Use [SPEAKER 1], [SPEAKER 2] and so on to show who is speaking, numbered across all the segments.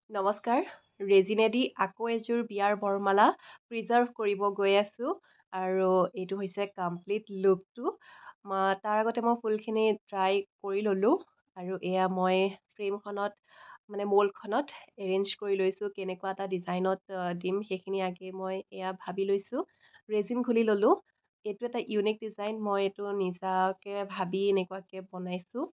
[SPEAKER 1] নমস্কাৰ। ৰেজিনেদি আকৌ এযোৰ বিয়াৰ বৰমালা প্ৰিজাৰ্ভ কৰিব গৈ আছোঁ আৰু এইটো হৈছে কমপ্লিট লুকটো। তাৰ আগতে মই ফুলখিনি ট্ৰাই কৰি ল'লোঁ আৰু এয়া মই ফ্ৰেমখনত মল্ডখনত এৰেঞ্জ কৰি লৈছোঁ কেনেকুৱা এটা ডিজাইনত দিম সেইখিনি আগে মই এয়া ভাবি লৈছোঁ। ৰেজিন ঘুলি ল'লোঁ। এইটো এটা ইউনিক ডিজাইন, মই এইটো নিজাকে ভাবি এনেকুৱাকে বনাইছোঁ।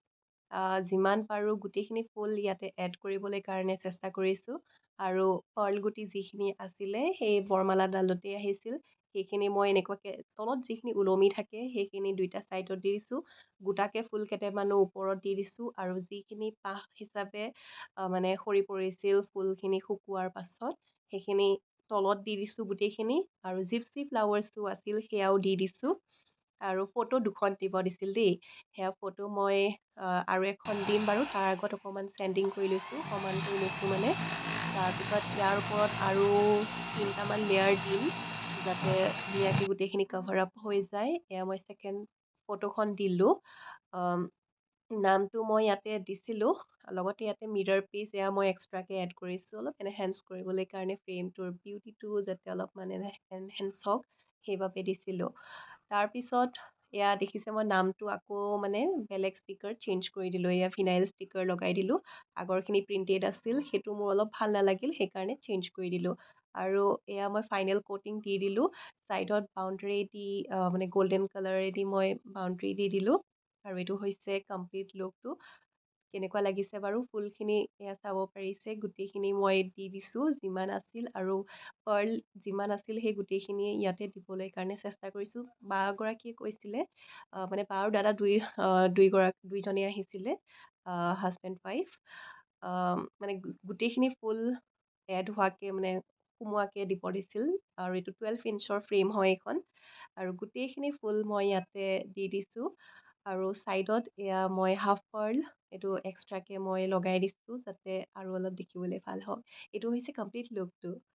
[SPEAKER 1] যিমান পাৰোঁ গোটেইখিনি ফুল ইয়াতে এড কৰিবলৈ কাৰণে চেষ্টা কৰিছোঁ আৰু পাৰ্ল গুটি যিখিনি আছিলে সেই বৰমালাডালতে আহিছিল। সেইখিনি মই এনেকুৱাকে তলত যিখিনি ওলমি থাকে সেইখিনি দুইটা ছাইডত দি দিছোঁ। গোটাকে ফুল কেইটামানো ওপৰত দি দিছোঁ আৰু যিখিনি পাহ হিচাপে সৰি পৰিছিল ফুলখিনি শুকোৱাৰ পাছত সেইখিনি তলত দি দিছোঁ গোটেইখিনি আৰু জিপচি ফ্লাৱাৰ্চো আছিল সেয়াও দি দিছোঁ। আৰু ফটো দুখন দিব দিছিল দেই, সেয়া ফটো মই আৰু এখন দিম বাৰু। তাৰ আগত অকণমান চেণ্ডিং কৰি লৈছোঁ, সমান কৰি লৈছোঁ তাৰপিছত ইয়াৰ ওপৰত আৰু 3টামান লেয়াৰ দিম যাতে ধুনীয়াকৈ গোটেইখিনি কভাৰ আপ হৈ যায়। এয়া মই ছেকেণ্ড ফটোখন দিলোঁ। নামটো মই ইয়াতে দিছিলোঁ, লগতে ইয়াতে মিৰৰ পিচ এয়া মই এক্সট্ৰাকৈ এড কৰিছোঁ অলপ এনহেঞ্চ কৰিবলৈ কাৰণে, ফ্ৰেমটোৰ বিউটিটো যাতে অলপমান এনহেঞ্চ হওক সেইবাবে দিছিলোঁ। তাৰপিছত এয়া দেখিছে মই নামটো আকৌ বেলেগ ষ্টিকাৰ চেঞ্জ কৰি দিলোঁ। এয়া ফিনাইল ষ্টিকাৰ লগাই দিলোঁ। আগৰখিনি প্ৰিণ্টেড আছিল, সেইটো মোৰ অলপ ভাল নালাগিল, সেইকাৰণে চেঞ্জ কৰি দিলোঁ। আৰু এয়া মই ফাইনেল কোটিং দি দিলোঁ। ছাইডত বাউণ্ডেৰী দি গল্ডেন কালাৰেদি মই বাউণ্ডেৰী দি দিলোঁ আৰু এইটো হৈছে কমপ্লিট লুকটো। কেনেকুৱা লাগিছে বাৰু ফুলখিনি এয়া চাব পাৰিছে, গোটেইখিনি মই দি দিছোঁ যিমান আছিল আৰু পাৰ্ল যিমান আছিল সেই গোটেইখিনি ইয়াতে দিবলৈ কাৰণে চেষ্টা কৰিছোঁ। বাগৰাকীয়ে কৈছিলে বা আৰু দাদা দুইজনে আহিছিলে, হাজবেণ্ড ৱাইফ। গোটেইখিনি ফুল এড হোৱাকে সোমোৱাকে দিব দিছিল আৰু এইটো 12 ইঞ্চৰ ফ্ৰেম হয় এইখন আৰু গোটেইখিনি ফুল মই ইয়াতে দি দিছোঁ। আৰু ছাইডত এয়া মই হাফ পাৰ্ল এইটো এক্সট্ৰাকে মই লগাই দিছোঁ যাতে আৰু অলপ দেখিবলৈ ভাল হওক। এইটো হৈছে কমপ্লিট লুকটো।